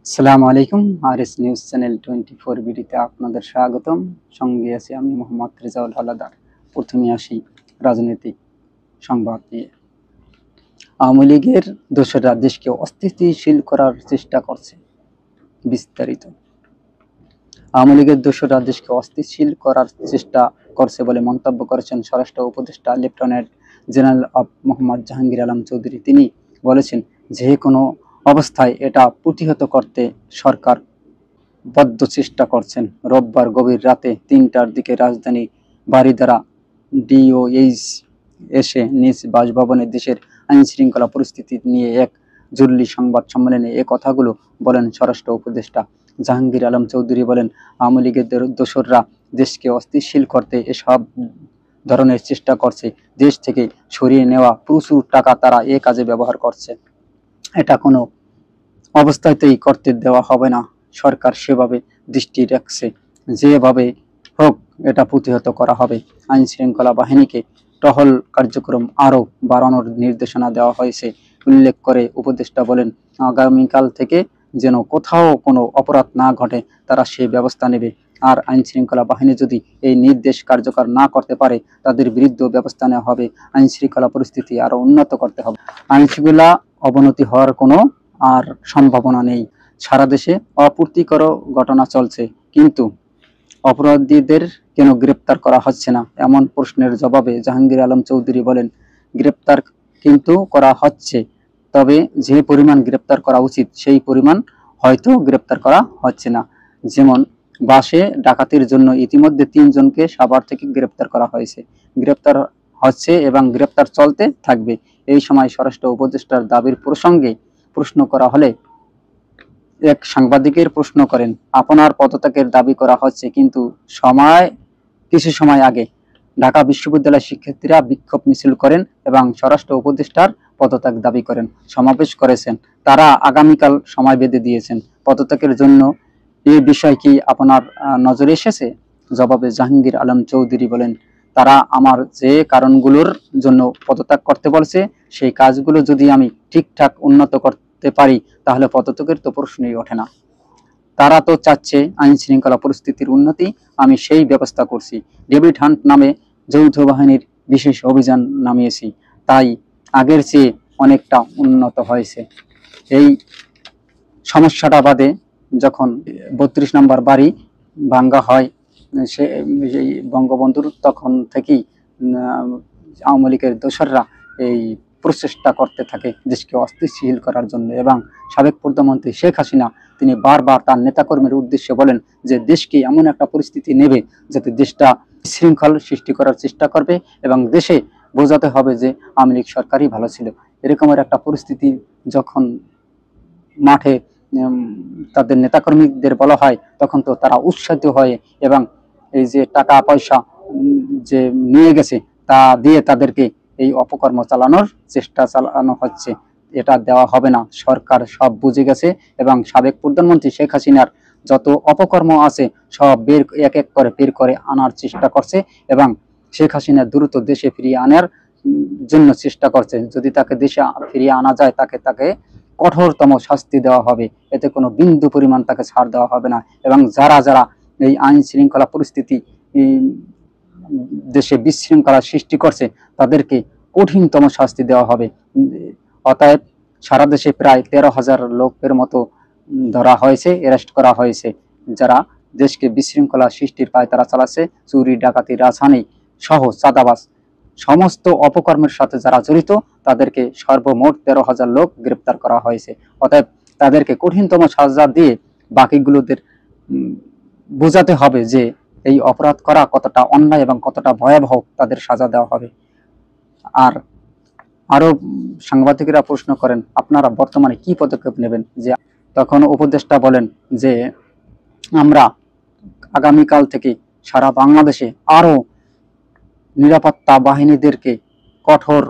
আসসালামু আলাইকুম। RS news channel 24 বিডিতে আপনাদের স্বাগতম। সঙ্গে আছি আমি মোহাম্মদ রেজাউল হাওলাদার। প্রথমে আসি রাজনৈতিক সংবাদ নিয়ে। আওয়ামী লীগের দোসররা দেশকে অস্থিতিশীল করার চেষ্টা করছে। বিস্তারিত। আওয়ামী লীগের দোসররা দেশকে অস্থিতিশীল করার চেষ্টা করছে বলে মন্তব্য করেছেন স্বরাষ্ট্র উপদেষ্টা lieutenant general of Mohammad Jahangir Alam Chowdhury. তিনি বলেছেন, যে কোনো অবস্থায় এটা প্রতিহত করতে সরকার বদ্ধ চেষ্টা করছেন। রোববার গভীর রাতে ৩টার দিকে রাজধানী বারিধারা ডিওএইচ এসে নিজ বাসভবনে দেশের আইনশৃঙ্খলা পরিস্থিতি নিয়ে এক জরুরি সংবাদ সম্মেলনে এ কথাগুলো বলেন স্বরাষ্ট্র উপদেষ্টা জাহাঙ্গীর আলম চৌধুরী। বলেন, আওয়ামী লীগের দোসররা দেশকে অস্থিতিশীল করতে এসব ধরনের চেষ্টা করছে। দেশ থেকে সরিয়ে নেওয়া প্রচুর টাকা তারা এ কাজে ব্যবহার করছে। এটা কোনো অবস্থাতেই করতে দেওয়া হবে না। সরকার সেভাবে দৃষ্টি রাখছে, যেভাবে হোক এটা প্রতিহত করা হবে। আইন শৃঙ্খলা বাহিনীকে টহল কার্যক্রম আরও বাড়ানোর নির্দেশনা দেওয়া হয়েছে উল্লেখ করে উপদেষ্টা বলেন, আগামীকাল থেকে যেন কোথাও কোনো অপরাধ না ঘটে তারা সেই ব্যবস্থা নেবে। আর আইন শৃঙ্খলা বাহিনী যদি এই নির্দেশ কার্যকর না করতে পারে তাদের বিরুদ্ধে ব্যবস্থা নেওয়া হবে। আইন শৃঙ্খলা পরিস্থিতি আরও উন্নত করতে হবে। আইন শৃঙ্খলা অবনতি হওয়ার কোনো আর সম্ভাবনা নেই। সারা দেশে অপ্রীতিকর ঘটনা চলছে, কিন্তু অপরাধীদের কেন গ্রেপ্তার করা হচ্ছে না, এমন প্রশ্নের জবাবে জাহাঙ্গীর আলম চৌধুরী বলেন, গ্রেপ্তার কিন্তু করা হচ্ছে, তবে যে পরিমাণ গ্রেপ্তার করা উচিত সেই পরিমাণ হয়তো গ্রেপ্তার করা হচ্ছে না। যেমন বাসে ডাকাতির জন্য ইতিমধ্যে ৩ জনকে সাভার থেকে গ্রেপ্তার করা হয়েছে, গ্রেপ্তার হচ্ছে এবং গ্রেপ্তার চলতে থাকবে। এই সময় স্বরাষ্ট্র উপদেষ্টার দাবির প্রসঙ্গে প্রশ্ন করা হলে এক সাংবাদিকের প্রশ্ন করেন, আপনার পদত্যাগের দাবি করা হচ্ছে, কিন্তু কিছু সময় আগে ঢাকা বিশ্ববিদ্যালয়ের শিক্ষার্থীরা বিক্ষোভ মিছিল করেন এবং স্বরাষ্ট্র উপদেষ্টার পদত্যাগ দাবি করেন, সমাবেশ করেছেন। তারা আগামীকাল সময় বেঁধে দিয়েছেন পদত্যাগের জন্য। এই বিষয় কি আপনার নজরে এসেছে? জবাবে জাহাঙ্গীর আলম চৌধুরী বলেন, তারা আমার যে কারণগুলোর জন্য পদত্যাগ করতে বলছে সেই কাজগুলো যদি আমি ঠিকঠাক উন্নত করতে পারি তাহলে পদত্যাগের তো প্রশ্নই ওঠে না। তারা তো চাচ্ছে আইন শৃঙ্খলা পরিস্থিতির উন্নতি, আমি সেই ব্যবস্থা করছি। ডেভিড হান্ট নামে যৌথ বাহিনীর বিশেষ অভিযান নামিয়েছি, তাই আগের চেয়ে অনেকটা উন্নত হয়েছে। এই সমস্যাটা বাদে যখন ৩২ নম্বর বাড়ি ভাঙ্গা হয় সে বঙ্গবন্ধুর, তখন থেকেই আওয়ামী লীগের দোসররা এই প্রচেষ্টা করতে থাকে দেশকে অস্থিতিশীল করার জন্য। এবং সাবেক প্রধানমন্ত্রী শেখ হাসিনা তিনি বারবার তার নেতাকর্মীর উদ্দেশ্যে বলেন যে দেশকে এমন একটা পরিস্থিতি নেবে যাতে দেশটা শৃঙ্খল সৃষ্টি করার চেষ্টা করবে এবং দেশে বোঝাতে হবে যে আওয়ামী লীগ সরকারই ভালো ছিল। এরকমের একটা পরিস্থিতি যখন মাঠে তাদের নেতাকর্মীদের বলা হয় তখন তো তারা উৎসাহিত হয় এবং এই যে টাকা পয়সা যে নিয়ে গেছে তা দিয়ে তাদেরকে এই অপকর্ম চালানোর চেষ্টা চালানো হচ্ছে। এটা দেওয়া হবে না, সরকার সব বুঝে গেছে এবং সাবেক প্রধানমন্ত্রী শেখ হাসিনার যত অপকর্ম আছে সব এক এক করে বের করে আনার চেষ্টা করছে এবং শেখ হাসিনা দ্রুত দেশে ফিরিয়ে আনার জন্য চেষ্টা করছে। যদি তাকে দেশে ফিরিয়ে আনা যায় তাকে কঠোরতম শাস্তি দেওয়া হবে, এতে কোনো বিন্দু পরিমাণ তাকে ছাড় দেওয়া হবে না। এবং যারা যারা এই আইন শৃঙ্খলা পরিস্থিতি দেশে বিশৃঙ্খলা সৃষ্টি করছে তাদেরকে কঠিনতম শাস্তি দেওয়া হবে। অতএব সারা দেশে প্রায় ১৩,০০০ লোকের মতো ধরা হয়েছে, অ্যারেস্ট করা হয়েছে, যারা দেশকে বিশৃঙ্খলা সৃষ্টির পায়তারা চালাচ্ছে। চুরি, ডাকাতি, রাজহানি সহ চাঁদাবাজ সমস্ত অপকর্মের সাথে যারা জড়িত তাদেরকে সর্বমোট ১৩,০০০ লোক গ্রেপ্তার করা হয়েছে। অতএব তাদেরকে কঠিনতম সাজা দিয়ে বাকিগুলোদের বোঝাতে হবে যে এই অপরাধ করা কতটা অন্যায় এবং কতটা ভয়াবহ, তাদের সাজা দেওয়া হবে। আর আরো সাংবাদিকেরা প্রশ্ন করেন, আপনারা বর্তমানে কি পদক্ষেপ নেবেন? যে তখন উপদেষ্টা বলেন যে আমরা আগামীকাল থেকে সারা বাংলাদেশে আরো নিরাপত্তা বাহিনীদেরকে কঠোর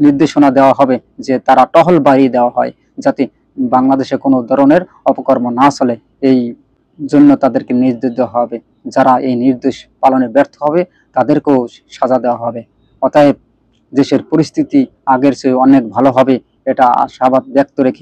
নির্দেশনা দেওয়া হবে যে তারা টহল বাড়িয়ে দেওয়া হয় যাতে বাংলাদেশে কোনো ধরনের অপকর্ম না চলে। এই জন্য তাদেরকে নির্দেশ দেওয়া হবে, যারা এই নির্দেশ পালনে ব্যর্থ হবে তাদেরকেও সাজা দেওয়া হবে। অতএব দেশের পরিস্থিতি আগের চেয়ে অনেক ভালো হবে, এটা আশাবাদ ব্যক্ত রেখে